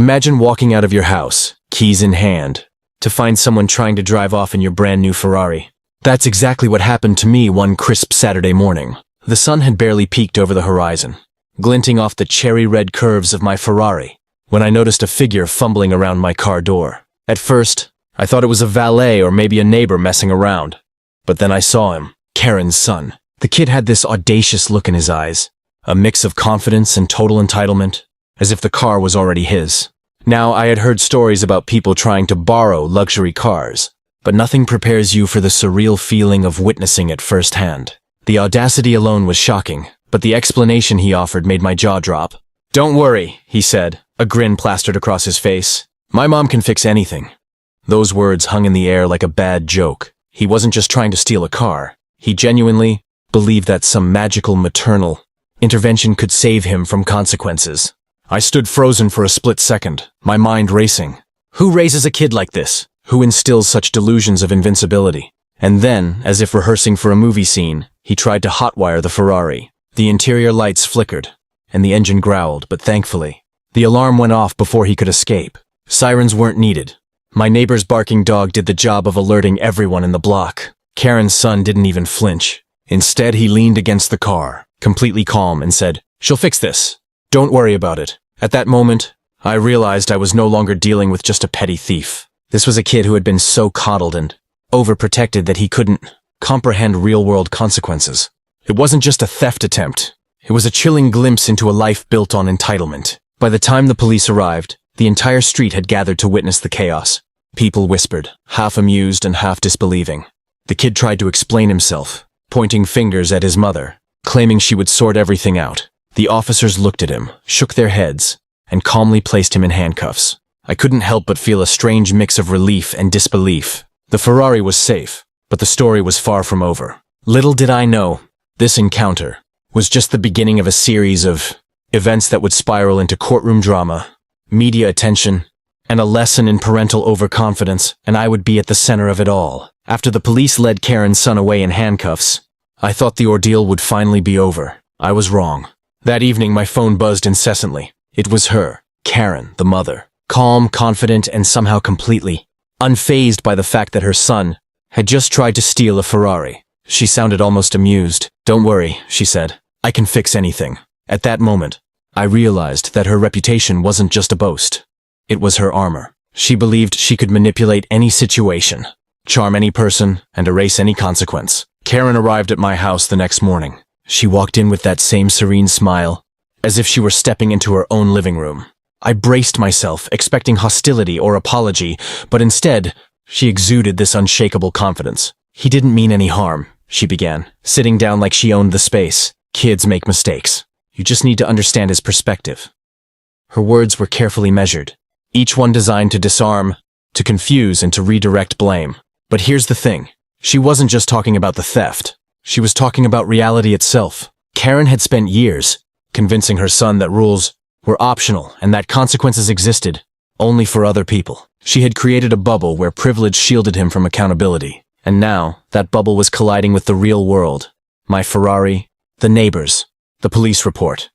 Imagine walking out of your house, keys in hand, to find someone trying to drive off in your brand new Ferrari. That's exactly what happened to me one crisp Saturday morning. The sun had barely peeked over the horizon, glinting off the cherry-red curves of my Ferrari, when I noticed a figure fumbling around my car door. At first, I thought it was a valet or maybe a neighbor messing around. But then I saw him, Karen's son. The kid had this audacious look in his eyes, a mix of confidence and total entitlement, as if the car was already his. Now, I had heard stories about people trying to borrow luxury cars, but nothing prepares you for the surreal feeling of witnessing it firsthand. The audacity alone was shocking, but the explanation he offered made my jaw drop. "Don't worry," he said, a grin plastered across his face. "My mom can fix anything." Those words hung in the air like a bad joke. He wasn't just trying to steal a car. He genuinely believed that some magical maternal intervention could save him from consequences. I stood frozen for a split second, my mind racing. Who raises a kid like this? Who instills such delusions of invincibility? And then, as if rehearsing for a movie scene, he tried to hotwire the Ferrari. The interior lights flickered, and the engine growled, but thankfully, the alarm went off before he could escape. Sirens weren't needed. My neighbor's barking dog did the job of alerting everyone in the block. Karen's son didn't even flinch. Instead, he leaned against the car, completely calm, and said, "She'll fix this. Don't worry about it." At that moment, I realized I was no longer dealing with just a petty thief. This was a kid who had been so coddled and overprotected that he couldn't comprehend real-world consequences. It wasn't just a theft attempt. It was a chilling glimpse into a life built on entitlement. By the time the police arrived, the entire street had gathered to witness the chaos. People whispered, half amused and half disbelieving. The kid tried to explain himself, pointing fingers at his mother, claiming she would sort everything out. The officers looked at him, shook their heads, and calmly placed him in handcuffs. I couldn't help but feel a strange mix of relief and disbelief. The Ferrari was safe, but the story was far from over. Little did I know, this encounter was just the beginning of a series of events that would spiral into courtroom drama, media attention, and a lesson in parental overconfidence, and I would be at the center of it all. After the police led Karen's son away in handcuffs, I thought the ordeal would finally be over. I was wrong. That evening, my phone buzzed incessantly. It was her, Karen, the mother, calm, confident, and somehow completely unfazed by the fact that her son had just tried to steal a Ferrari. She sounded almost amused. "Don't worry," she said. "I can fix anything." At that moment, I realized that her reputation wasn't just a boast. It was her armor. She believed she could manipulate any situation, charm any person, and erase any consequence. Karen arrived at my house the next morning. She walked in with that same serene smile, as if she were stepping into her own living room. I braced myself, expecting hostility or apology, but instead, she exuded this unshakable confidence. "He didn't mean any harm," she began, sitting down like she owned the space. "Kids make mistakes. You just need to understand his perspective." Her words were carefully measured, each one designed to disarm, to confuse, and to redirect blame. But here's the thing. She wasn't just talking about the theft. She was talking about reality itself. Karen had spent years convincing her son that rules were optional and that consequences existed only for other people. She had created a bubble where privilege shielded him from accountability. And now, that bubble was colliding with the real world. My Ferrari, the neighbors, the police report.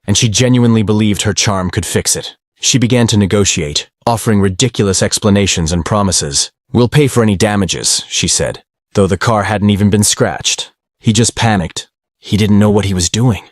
And she genuinely believed her charm could fix it. She began to negotiate, offering ridiculous explanations and promises. "We'll pay for any damages," she said, though the car hadn't even been scratched. He just panicked. He didn't know what he was doing.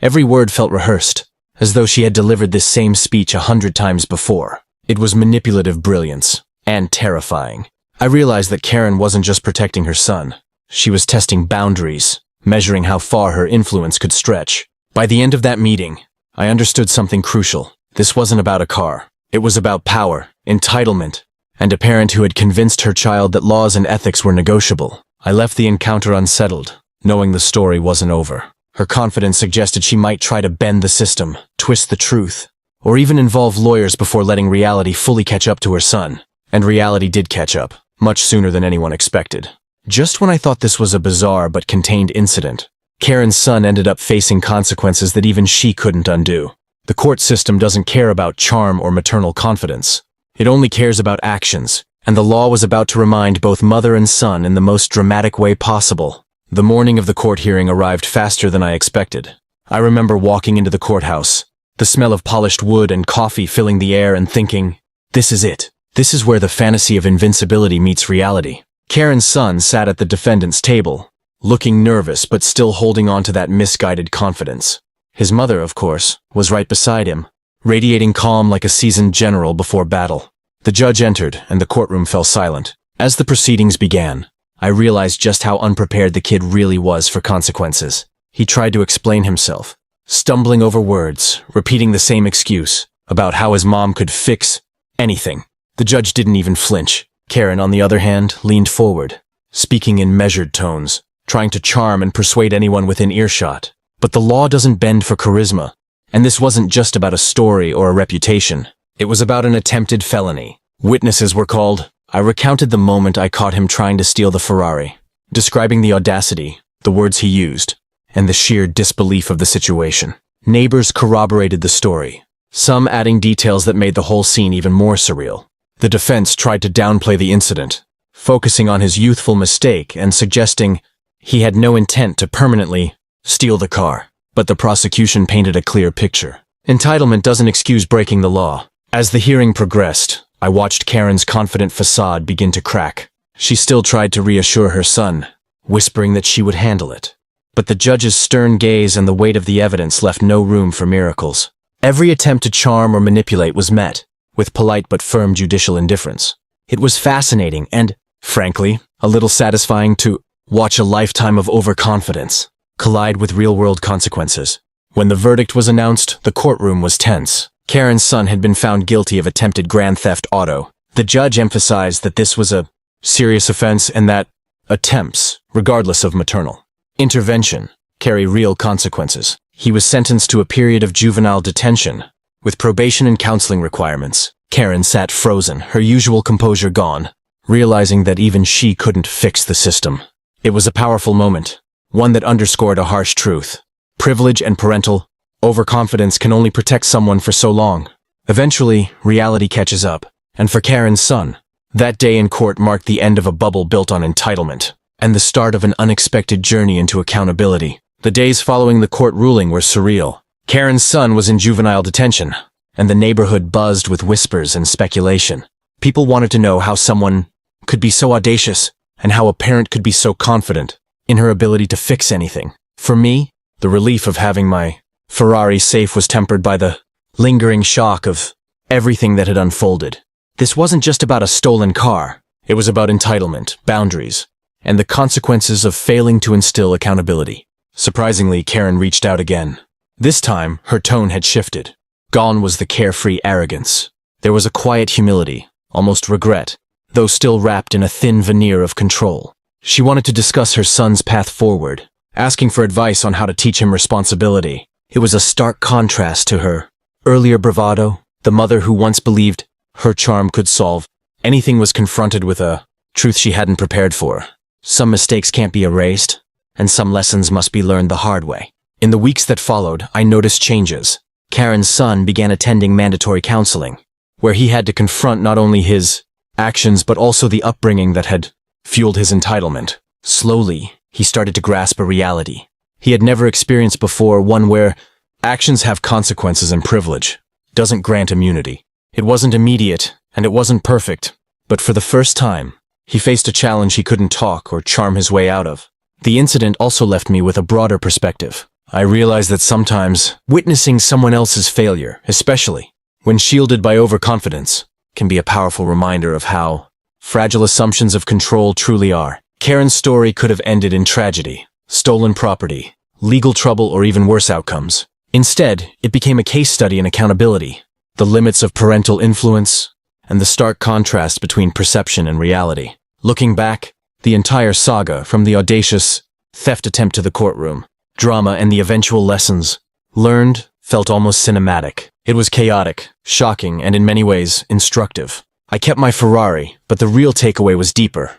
Every word felt rehearsed, as though she had delivered this same speech 100 times before. It was manipulative brilliance, and terrifying. I realized that Karen wasn't just protecting her son. She was testing boundaries, measuring how far her influence could stretch. By the end of that meeting, I understood something crucial. This wasn't about a car. It was about power, entitlement, and a parent who had convinced her child that laws and ethics were negotiable. I left the encounter unsettled, knowing the story wasn't over. Her confidence suggested she might try to bend the system, twist the truth, or even involve lawyers before letting reality fully catch up to her son. And reality did catch up, much sooner than anyone expected. Just when I thought this was a bizarre but contained incident, Karen's son ended up facing consequences that even she couldn't undo. The court system doesn't care about charm or maternal confidence. It only cares about actions, and the law was about to remind both mother and son in the most dramatic way possible. The morning of the court hearing arrived faster than I expected. I remember walking into the courthouse, the smell of polished wood and coffee filling the air, and thinking, this is it. This is where the fantasy of invincibility meets reality. Karen's son sat at the defendant's table, looking nervous but still holding on to that misguided confidence. His mother, of course, was right beside him, radiating calm like a seasoned general before battle. The judge entered, and the courtroom fell silent. As the proceedings began, I realized just how unprepared the kid really was for consequences. He tried to explain himself, stumbling over words, repeating the same excuse about how his mom could fix anything. The judge didn't even flinch. Karen, on the other hand, leaned forward, speaking in measured tones, trying to charm and persuade anyone within earshot. But the law doesn't bend for charisma, and this wasn't just about a story or a reputation. It was about an attempted felony. Witnesses were called. I recounted the moment I caught him trying to steal the Ferrari, describing the audacity, the words he used, and the sheer disbelief of the situation. Neighbors corroborated the story, some adding details that made the whole scene even more surreal. The defense tried to downplay the incident, focusing on his youthful mistake and suggesting he had no intent to permanently steal the car. But the prosecution painted a clear picture. Entitlement doesn't excuse breaking the law. As the hearing progressed, I watched Karen's confident facade begin to crack. She still tried to reassure her son, whispering that she would handle it. But the judge's stern gaze and the weight of the evidence left no room for miracles. Every attempt to charm or manipulate was met with polite but firm judicial indifference. It was fascinating and, frankly, a little satisfying to watch a lifetime of overconfidence collide with real-world consequences. When the verdict was announced, the courtroom was tense. Karen's son had been found guilty of attempted grand theft auto. The judge emphasized that this was a serious offense and that attempts, regardless of maternal intervention, carry real consequences. He was sentenced to a period of juvenile detention, with probation and counseling requirements. Karen sat frozen, her usual composure gone, realizing that even she couldn't fix the system. It was a powerful moment, one that underscored a harsh truth. Privilege and parental overconfidence can only protect someone for so long. Eventually, reality catches up. And for Karen's son, that day in court marked the end of a bubble built on entitlement, and the start of an unexpected journey into accountability. The days following the court ruling were surreal. Karen's son was in juvenile detention, and the neighborhood buzzed with whispers and speculation. People wanted to know how someone could be so audacious, and how a parent could be so confident in her ability to fix anything. For me, the relief of having my Ferrari safe was tempered by the lingering shock of everything that had unfolded. This wasn't just about a stolen car. It was about entitlement, boundaries, and the consequences of failing to instill accountability. Surprisingly, Karen reached out again. This time, her tone had shifted. Gone was the carefree arrogance. There was a quiet humility, almost regret, though still wrapped in a thin veneer of control. She wanted to discuss her son's path forward, asking for advice on how to teach him responsibility. It was a stark contrast to her earlier bravado. The mother who once believed her charm could solve anything was confronted with a truth she hadn't prepared for. Some mistakes can't be erased, and some lessons must be learned the hard way. In the weeks that followed, I noticed changes. Karen's son began attending mandatory counseling, where he had to confront not only his actions but also the upbringing that had fueled his entitlement. Slowly, he started to grasp a reality he had never experienced before, one where actions have consequences and privilege doesn't grant immunity. It wasn't immediate, and it wasn't perfect, but for the first time, he faced a challenge he couldn't talk or charm his way out of. The incident also left me with a broader perspective. I realized that sometimes witnessing someone else's failure, especially when shielded by overconfidence, can be a powerful reminder of how fragile assumptions of control truly are. Karen's story could have ended in tragedy, stolen property, legal trouble, or even worse outcomes. Instead, it became a case study in accountability, the limits of parental influence, and the stark contrast between perception and reality. Looking back, the entire saga, from the audacious theft attempt to the courtroom drama and the eventual lessons learned, felt almost cinematic. It was chaotic, shocking, and in many ways, instructive. I kept my Ferrari, but the real takeaway was deeper.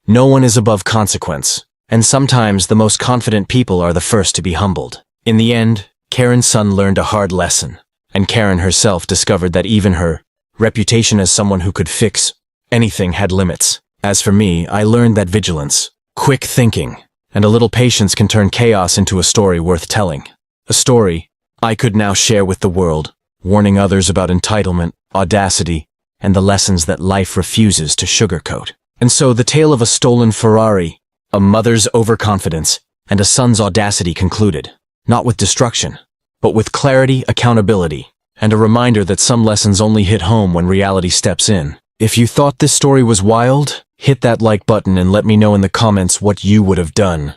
No one is above consequence, and sometimes the most confident people are the first to be humbled. In the end, Karen's son learned a hard lesson, and Karen herself discovered that even her reputation as someone who could fix anything had limits. As for me, I learned that vigilance, quick thinking, and a little patience can turn chaos into a story worth telling. A story I could now share with the world, warning others about entitlement, audacity, and the lessons that life refuses to sugarcoat. And so the tale of a stolen Ferrari, a mother's overconfidence, and a son's audacity concluded, not with destruction, but with clarity, accountability, and a reminder that some lessons only hit home when reality steps in. If you thought this story was wild, hit that like button and let me know in the comments what you would have done.